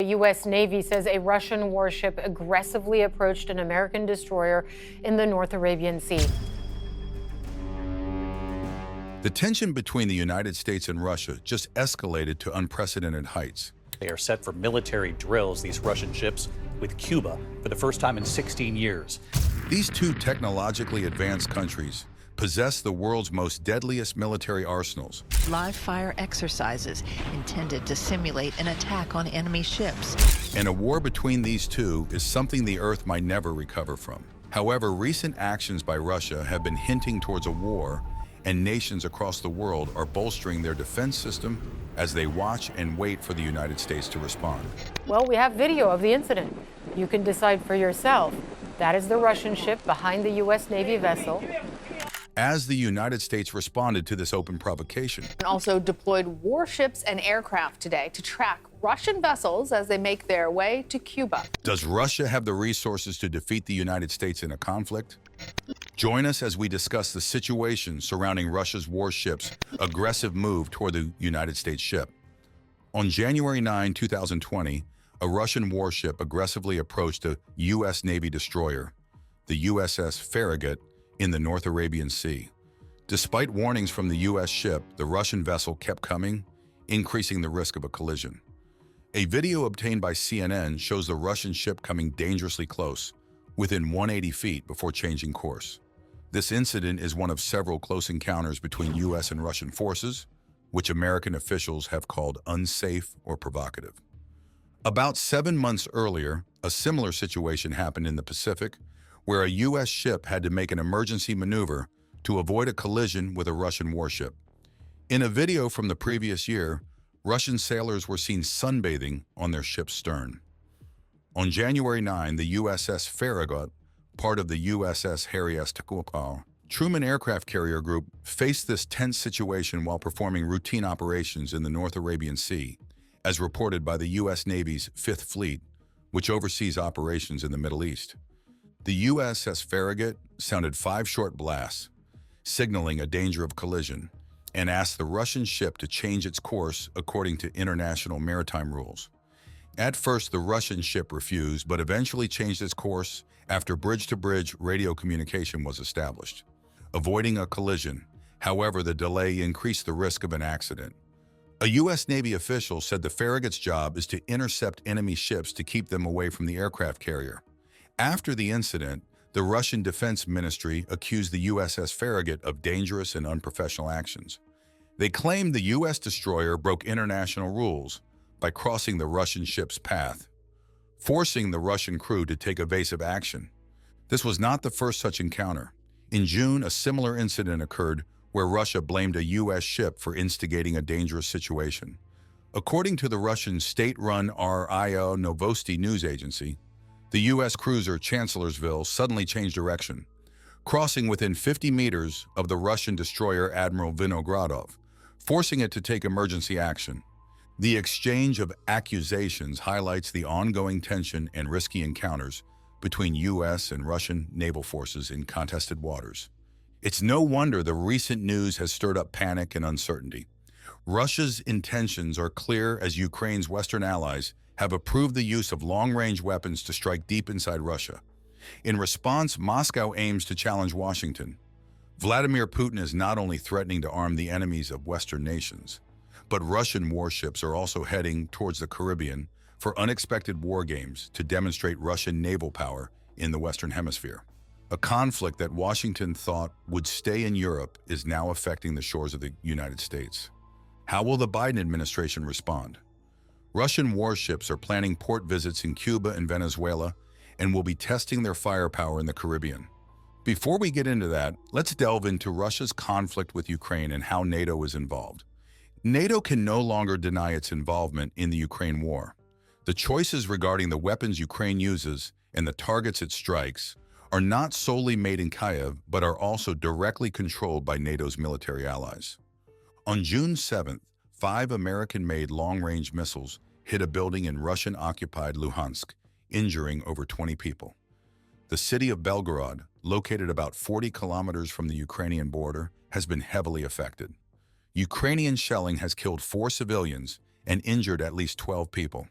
U.S. Navy says a Russian warship aggressively approached an American destroyer in the North Arabian Sea. The tension between the United States and Russia just escalated to unprecedented heights. They are set for military drills, these Russian ships, with Cuba for the first time in 16 years. These two technologically advanced countries possess the world's most deadliest military arsenals. Live fire exercises intended to simulate an attack on enemy ships. And a war between these two is something the Earth might never recover from. However, recent actions by Russia have been hinting towards a war, and nations across the world are bolstering their defense system as they watch and wait for the United States to respond. Well, we have video of the incident. You can decide for yourself. That is the Russian ship behind the U.S. Navy vessel. As the United States responded to this open provocation. And also deployed warships and aircraft today to track Russian vessels as they make their way to Cuba. Does Russia have the resources to defeat the United States in a conflict? Join us as we discuss the situation surrounding Russia's warship's aggressive move toward the United States ship. On January 9, 2020, a Russian warship aggressively approached a U.S. Navy destroyer, the USS Farragut, in the North Arabian Sea. Despite warnings from the U.S. ship, the Russian vessel kept coming, increasing the risk of a collision. A video obtained by CNN shows the Russian ship coming dangerously close, within 180 feet before changing course. This incident is one of several close encounters between U.S. and Russian forces, which American officials have called unsafe or provocative. About 7 months earlier, a similar situation happened in the Pacific, where a U.S. ship had to make an emergency maneuver to avoid a collision with a Russian warship. In a video from the previous year, Russian sailors were seen sunbathing on their ship's stern. On January 9, the USS Farragut, part of the USS Harry S. Nautical, Truman Aircraft Carrier Group, faced this tense situation while performing routine operations in the North Arabian Sea, as reported by the U.S. Navy's Fifth Fleet, which oversees operations in the Middle East. The USS Farragut sounded 5 short blasts, signaling a danger of collision, and asked the Russian ship to change its course according to international maritime rules. At first, the Russian ship refused, but eventually changed its course after bridge-to-bridge radio communication was established, avoiding a collision. However, the delay increased the risk of an accident. A U.S. Navy official said the Farragut's job is to intercept enemy ships to keep them away from the aircraft carrier. After the incident, the Russian Defense Ministry accused the USS Farragut of dangerous and unprofessional actions. They claimed the U.S. destroyer broke international rules by crossing the Russian ship's path, forcing the Russian crew to take evasive action. This was not the first such encounter. In June, a similar incident occurred where Russia blamed a U.S. ship for instigating a dangerous situation. According to the Russian state-run RIA Novosti news agency, the U.S. cruiser Chancellorsville suddenly changed direction, crossing within 50 meters of the Russian destroyer Admiral Vinogradov, forcing it to take emergency action. The exchange of accusations highlights the ongoing tension and risky encounters between U.S. and Russian naval forces in contested waters. It's no wonder the recent news has stirred up panic and uncertainty. Russia's intentions are clear as Ukraine's Western allies have approved the use of long-range weapons to strike deep inside Russia. In response, Moscow aims to challenge Washington. Vladimir Putin is not only threatening to arm the enemies of Western nations, but Russian warships are also heading towards the Caribbean for unexpected war games to demonstrate Russian naval power in the Western Hemisphere. A conflict that Washington thought would stay in Europe is now affecting the shores of the United States. How will the Biden administration respond? Russian warships are planning port visits in Cuba and Venezuela and will be testing their firepower in the Caribbean. Before we get into that, let's delve into Russia's conflict with Ukraine and how NATO is involved. NATO can no longer deny its involvement in the Ukraine war. The choices regarding the weapons Ukraine uses and the targets it strikes are not solely made in Kyiv, but are also directly controlled by NATO's military allies. On June 7th, 5 American-made long-range missiles hit a building in Russian-occupied Luhansk, injuring over 20 people. The city of Belgorod, located about 40 kilometers from the Ukrainian border, has been heavily affected. Ukrainian shelling has killed 4 civilians and injured at least 12 people.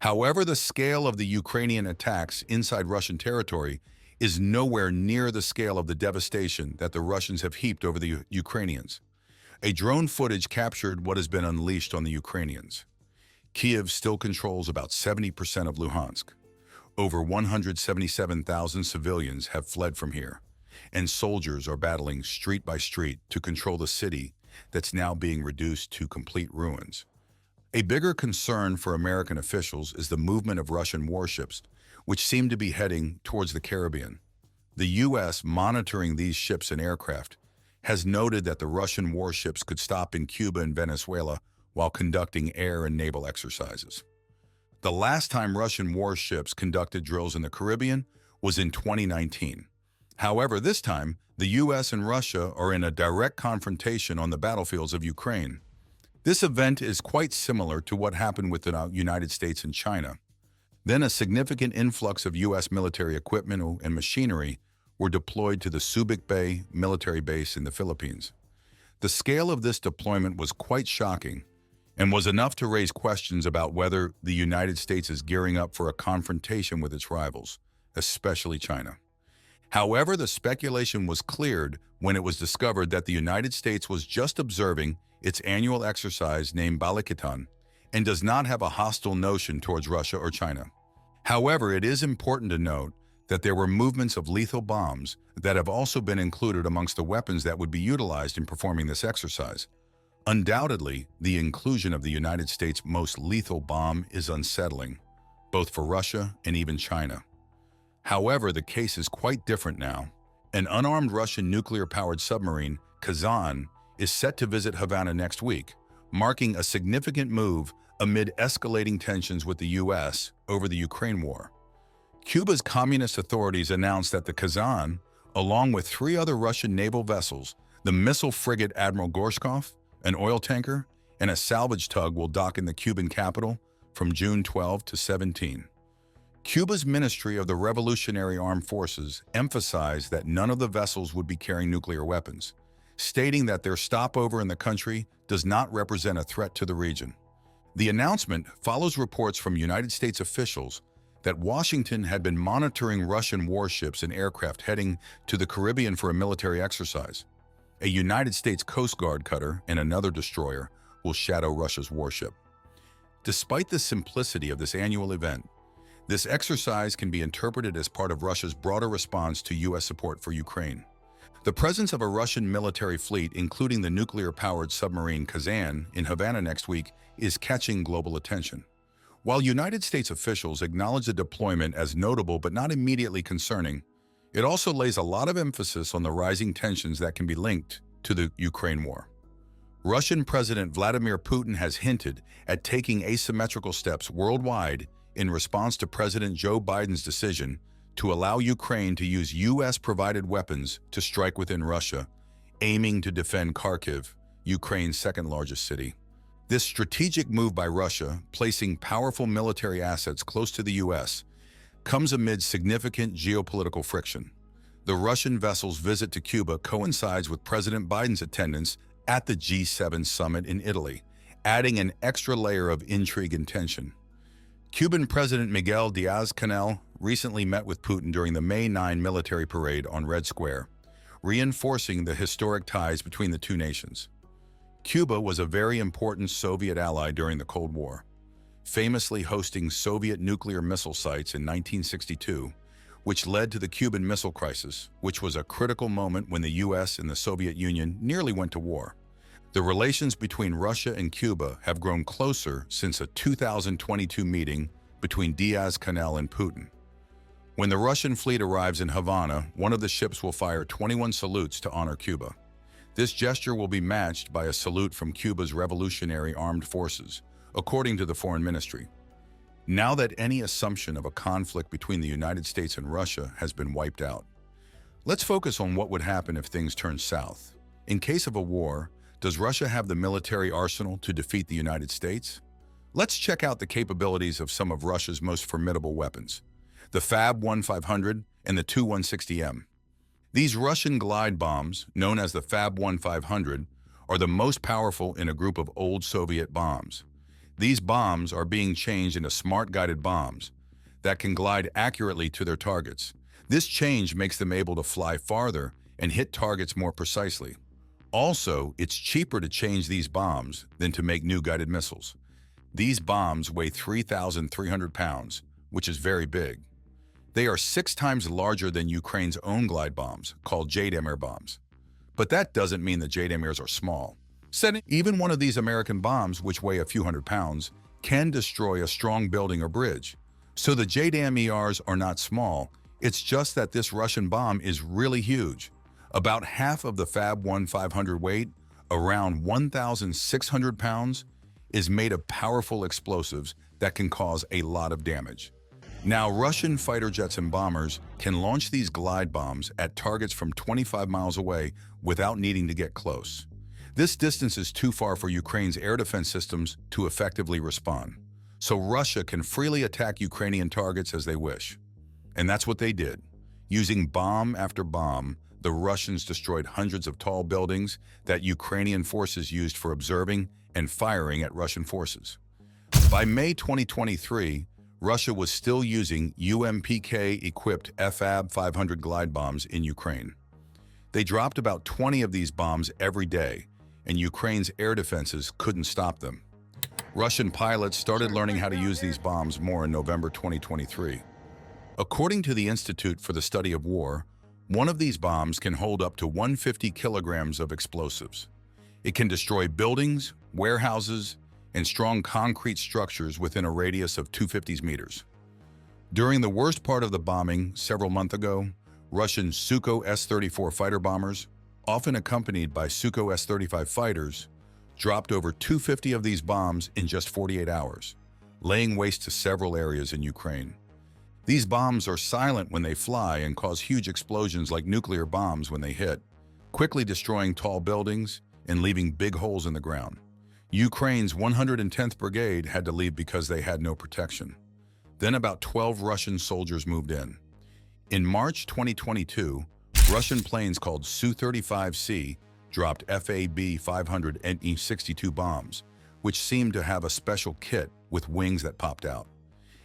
However, the scale of the Ukrainian attacks inside Russian territory is nowhere near the scale of the devastation that the Russians have heaped over the Ukrainians. A drone footage captured what has been unleashed on the Ukrainians. Kiev still controls about 70% of Luhansk. Over 177,000 civilians have fled from here, and soldiers are battling street by street to control the city that's now being reduced to complete ruins. A bigger concern for American officials is the movement of Russian warships, which seem to be heading towards the Caribbean. The U.S., monitoring these ships and aircraft, has noted that the Russian warships could stop in Cuba and Venezuela while conducting air and naval exercises. The last time Russian warships conducted drills in the Caribbean was in 2019. However, this time, the U.S. and Russia are in a direct confrontation on the battlefields of Ukraine. This event is quite similar to what happened with the United States and China. Then a significant influx of U.S. military equipment and machinery were deployed to the Subic Bay military base in the Philippines. The scale of this deployment was quite shocking and was enough to raise questions about whether the United States is gearing up for a confrontation with its rivals, especially China. However, the speculation was cleared when it was discovered that the United States was just observing its annual exercise named Balikitan and does not have a hostile notion towards Russia or China. However, it is important to note that there were movements of lethal bombs that have also been included amongst the weapons that would be utilized in performing this exercise. Undoubtedly, the inclusion of the United States' most lethal bomb is unsettling, both for Russia and even China. However, the case is quite different now. An unarmed Russian nuclear-powered submarine, Kazan, is set to visit Havana next week, marking a significant move amid escalating tensions with the U.S. over the Ukraine war. Cuba's communist authorities announced that the Kazan, along with 3 other Russian naval vessels, the missile frigate Admiral Gorshkov, an oil tanker, and a salvage tug will dock in the Cuban capital from June 12 to 17. Cuba's Ministry of the Revolutionary Armed Forces emphasized that none of the vessels would be carrying nuclear weapons, stating that their stopover in the country does not represent a threat to the region. The announcement follows reports from United States officials that Washington had been monitoring Russian warships and aircraft heading to the Caribbean for a military exercise. A United States Coast Guard cutter and another destroyer will shadow Russia's warship. Despite the simplicity of this annual event, this exercise can be interpreted as part of Russia's broader response to U.S. support for Ukraine. The presence of a Russian military fleet, including the nuclear-powered submarine Kazan, in Havana next week is catching global attention. While United States officials acknowledge the deployment as notable but not immediately concerning, it also lays a lot of emphasis on the rising tensions that can be linked to the Ukraine war. Russian President Vladimir Putin has hinted at taking asymmetrical steps worldwide in response to President Joe Biden's decision to allow Ukraine to use U.S.-provided weapons to strike within Russia, aiming to defend Kharkiv, Ukraine's second-largest city. This strategic move by Russia, placing powerful military assets close to the U.S., comes amid significant geopolitical friction. The Russian vessel's visit to Cuba coincides with President Biden's attendance at the G7 summit in Italy, adding an extra layer of intrigue and tension. Cuban President Miguel Diaz-Canel recently met with Putin during the May 9 military parade on Red Square, reinforcing the historic ties between the two nations. Cuba was a very important Soviet ally during the Cold War, famously hosting Soviet nuclear missile sites in 1962, which led to the Cuban Missile Crisis, which was a critical moment when the U.S. and the Soviet Union nearly went to war. The relations between Russia and Cuba have grown closer since a 2022 meeting between Diaz-Canel and Putin. When the Russian fleet arrives in Havana, one of the ships will fire 21 salutes to honor Cuba. This gesture will be matched by a salute from Cuba's Revolutionary Armed Forces, according to the Foreign Ministry. Now that any assumption of a conflict between the United States and Russia has been wiped out, let's focus on what would happen if things turn south. In case of a war, does Russia have the military arsenal to defeat the United States? Let's check out the capabilities of some of Russia's most formidable weapons, the Fab-1500 and the Tu-160M. These Russian glide bombs, known as the Fab-1500, are the most powerful in a group of old Soviet bombs. These bombs are being changed into smart guided bombs that can glide accurately to their targets. This change makes them able to fly farther and hit targets more precisely. Also, it's cheaper to change these bombs than to make new guided missiles. These bombs weigh 3,300 pounds, which is very big. They are 6 times larger than Ukraine's own glide bombs, called JDAM bombs. But that doesn't mean the JDAMs are small. Even one of these American bombs, which weigh a few hundred pounds, can destroy a strong building or bridge. So the JDAMs are not small, it's just that this Russian bomb is really huge. About half of the Fab 1-500 weight, around 1,600 pounds, is made of powerful explosives that can cause a lot of damage. Now, Russian fighter jets and bombers can launch these glide bombs at targets from 25 miles away without needing to get close. This distance is too far for Ukraine's air defense systems to effectively respond. So Russia can freely attack Ukrainian targets as they wish. And that's what they did. Using bomb after bomb, the Russians destroyed hundreds of tall buildings that Ukrainian forces used for observing and firing at Russian forces. By May 2023, Russia was still using UMPK-equipped FAB 500 glide bombs in Ukraine. They dropped about 20 of these bombs every day, and Ukraine's air defenses couldn't stop them. Russian pilots started learning how to use these bombs more in November 2023. According to the Institute for the Study of War, one of these bombs can hold up to 150 kilograms of explosives. It can destroy buildings, warehouses, and strong concrete structures within a radius of 250 meters. During the worst part of the bombing several months ago, Russian Sukhoi S-34 fighter bombers, often accompanied by Sukhoi S-35 fighters, dropped over 250 of these bombs in just 48 hours, laying waste to several areas in Ukraine. These bombs are silent when they fly and cause huge explosions like nuclear bombs when they hit, quickly destroying tall buildings and leaving big holes in the ground. Ukraine's 110th Brigade had to leave because they had no protection. Then about 12 Russian soldiers moved in. In March 2022, Russian planes called Su-35C dropped FAB 500 and E-62 bombs, which seemed to have a special kit with wings that popped out.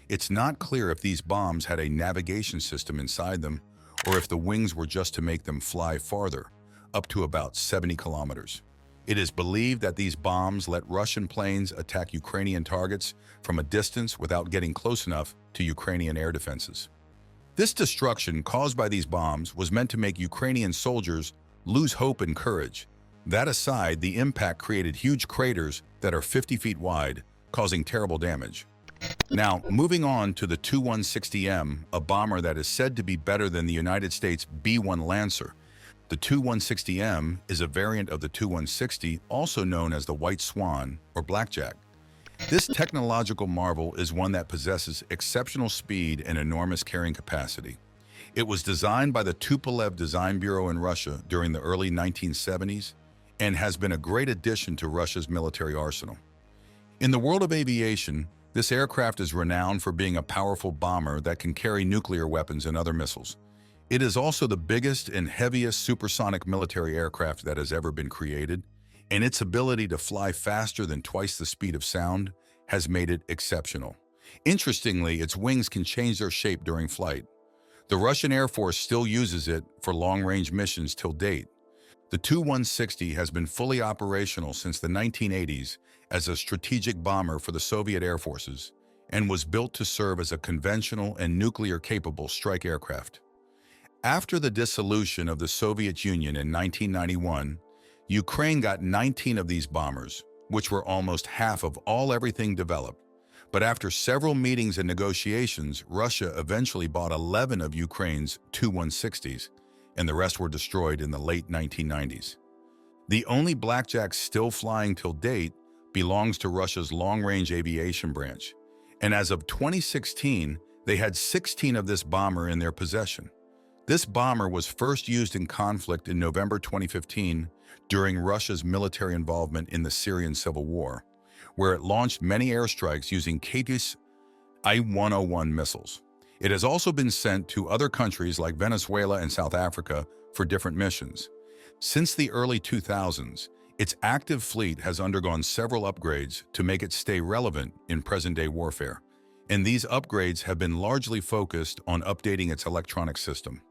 It's not clear if these bombs had a navigation system inside them or if the wings were just to make them fly farther, up to about 70 kilometers. It is believed that these bombs let Russian planes attack Ukrainian targets from a distance without getting close enough to Ukrainian air defenses. This destruction caused by these bombs was meant to make Ukrainian soldiers lose hope and courage. That aside, the impact created huge craters that are 50 feet wide, causing terrible damage. Now, moving on to the Tu-160M, a bomber that is said to be better than the United States B-1 Lancer. The Tu-160M is a variant of the Tu-160, also known as the White Swan or Blackjack. This technological marvel is one that possesses exceptional speed and enormous carrying capacity. It was designed by the Tupolev Design Bureau in Russia during the early 1970s and has been a great addition to Russia's military arsenal. In the world of aviation, this aircraft is renowned for being a powerful bomber that can carry nuclear weapons and other missiles. It is also the biggest and heaviest supersonic military aircraft that has ever been created, and its ability to fly faster than twice the speed of sound has made it exceptional. Interestingly, its wings can change their shape during flight. The Russian Air Force still uses it for long-range missions till date. The Tu-160 has been fully operational since the 1980s as a strategic bomber for the Soviet Air Forces and was built to serve as a conventional and nuclear-capable strike aircraft. After the dissolution of the Soviet Union in 1991, Ukraine got 19 of these bombers, which were almost half of everything developed. But after several meetings and negotiations, Russia eventually bought 11 of Ukraine's Tu-160s, and the rest were destroyed in the late 1990s. The only Blackjack still flying till date belongs to Russia's long-range aviation branch, and as of 2016, they had 16 of this bomber in their possession. This bomber was first used in conflict in November 2015 during Russia's military involvement in the Syrian civil war, where it launched many airstrikes using Katyus I-101 missiles. It has also been sent to other countries like Venezuela and South Africa for different missions. Since the early 2000s, Its active fleet has undergone several upgrades to make it stay relevant in present-day warfare, and these upgrades have been largely focused on updating its electronic system.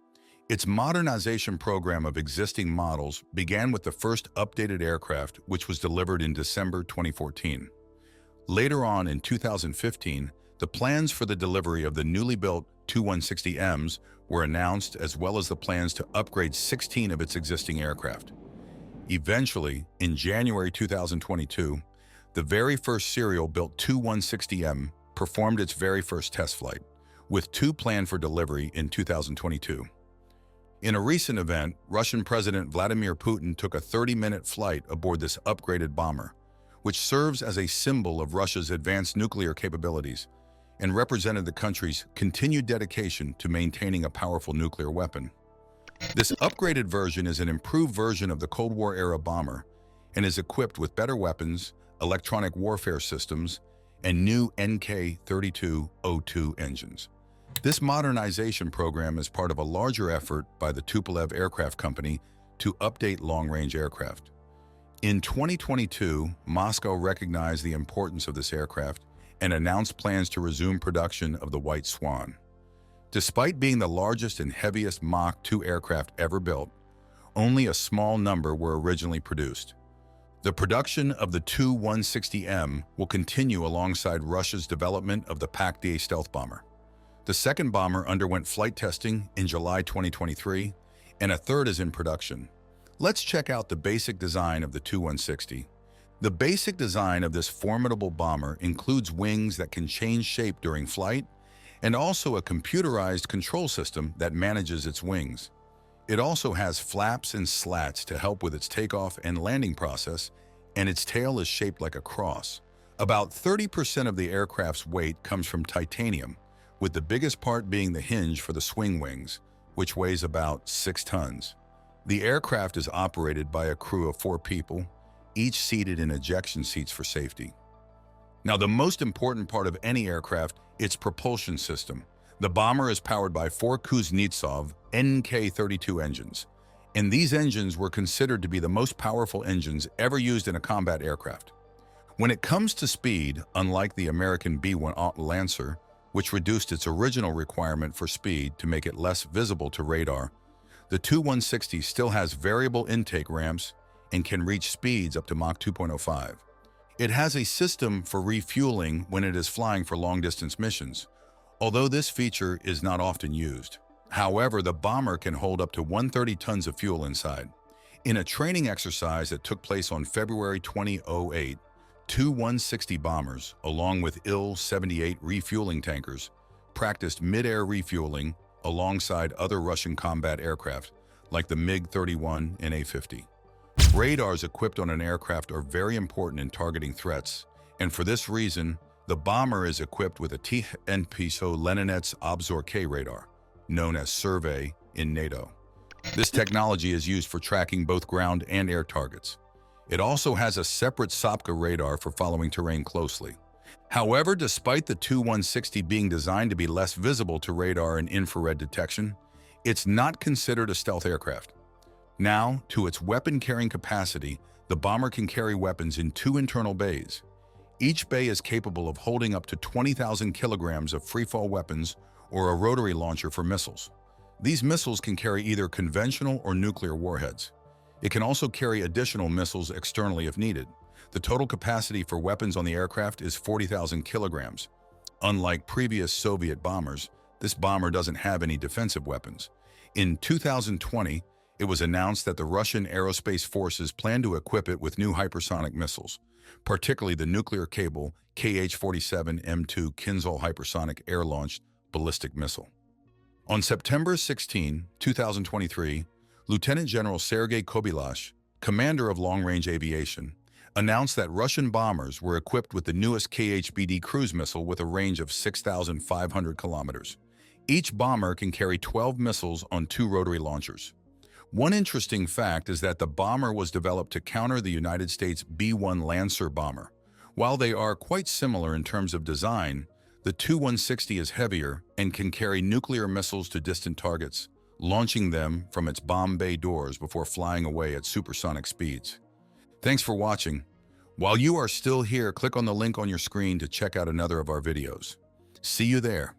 Its modernization program of existing models began with the first updated aircraft, which was delivered in December 2014. Later on in 2015, the plans for the delivery of the newly built Tu-160Ms were announced, as well as the plans to upgrade 16 of its existing aircraft. Eventually, in January 2022, the very first serial-built Tu-160M performed its very first test flight, with two planned for delivery in 2022. In a recent event, Russian President Vladimir Putin took a 30-minute flight aboard this upgraded bomber, which serves as a symbol of Russia's advanced nuclear capabilities and represented the country's continued dedication to maintaining a powerful nuclear weapon. This upgraded version is an improved version of the Cold War-era bomber and is equipped with better weapons, electronic warfare systems, and new NK-3202 engines. This modernization program is part of a larger effort by the Tupolev Aircraft Company to update long-range aircraft. In 2022, Moscow recognized the importance of this aircraft and announced plans to resume production of the White Swan. Despite being the largest and heaviest Mach 2 aircraft ever built, only a small number were originally produced. The production of the Tu-160M will continue alongside Russia's development of the Pak-D stealth bomber. The second bomber underwent flight testing in July 2023, and a third is in production. Let's check out the basic design of the Tu-160. The basic design of this formidable bomber includes wings that can change shape during flight, and also a computerized control system that manages its wings. It also has flaps and slats to help with its takeoff and landing process, and its tail is shaped like a cross. About 30% of the aircraft's weight comes from titanium, with the biggest part being the hinge for the swing wings, which weighs about 6 tons. The aircraft is operated by a crew of 4 people, each seated in ejection seats for safety. Now, the most important part of any aircraft, its propulsion system. The bomber is powered by 4 Kuznetsov NK-32 engines, and these engines were considered to be the most powerful engines ever used in a combat aircraft. When it comes to speed, unlike the American B-1 Lancer, which reduced its original requirement for speed to make it less visible to radar, the Tu-160 still has variable intake ramps and can reach speeds up to Mach 2.05. It has a system for refueling when it is flying for long-distance missions, although this feature is not often used. However, the bomber can hold up to 130 tons of fuel inside. In a training exercise that took place on February 2008, Tu-160 bombers, along with Il-78 refueling tankers, practiced mid-air refueling alongside other Russian combat aircraft like the MiG-31 and A-50. Radars equipped on an aircraft are very important in targeting threats, and for this reason, the bomber is equipped with a TNPSO Leninets Obzor-K radar, known as Survey in NATO. This technology is used for tracking both ground and air targets. It also has a separate Sopka radar for following terrain closely. However, despite the Tu-160 being designed to be less visible to radar and infrared detection, it's not considered a stealth aircraft. Now, to its weapon-carrying capacity, the bomber can carry weapons in 2 internal bays. Each bay is capable of holding up to 20,000 kilograms of freefall weapons or a rotary launcher for missiles. These missiles can carry either conventional or nuclear warheads. It can also carry additional missiles externally if needed. The total capacity for weapons on the aircraft is 40,000 kilograms. Unlike previous Soviet bombers, this bomber doesn't have any defensive weapons. In 2020, it was announced that the Russian Aerospace Forces plan to equip it with new hypersonic missiles, particularly the nuclear-capable Kh-47M2 Kinzhal hypersonic air-launched ballistic missile. On September 16, 2023, Lieutenant General Sergei Kobylash, commander of long-range aviation, announced that Russian bombers were equipped with the newest KH-BD cruise missile with a range of 6,500 kilometers. Each bomber can carry 12 missiles on 2 rotary launchers. One interesting fact is that the bomber was developed to counter the United States B-1 Lancer bomber. While they are quite similar in terms of design, the Tu-160 is heavier and can carry nuclear missiles to distant targets, launching them from its bomb bay doors before flying away at supersonic speeds. Thanks for watching. While you are still here, click on the link on your screen to check out another of our videos. See you there.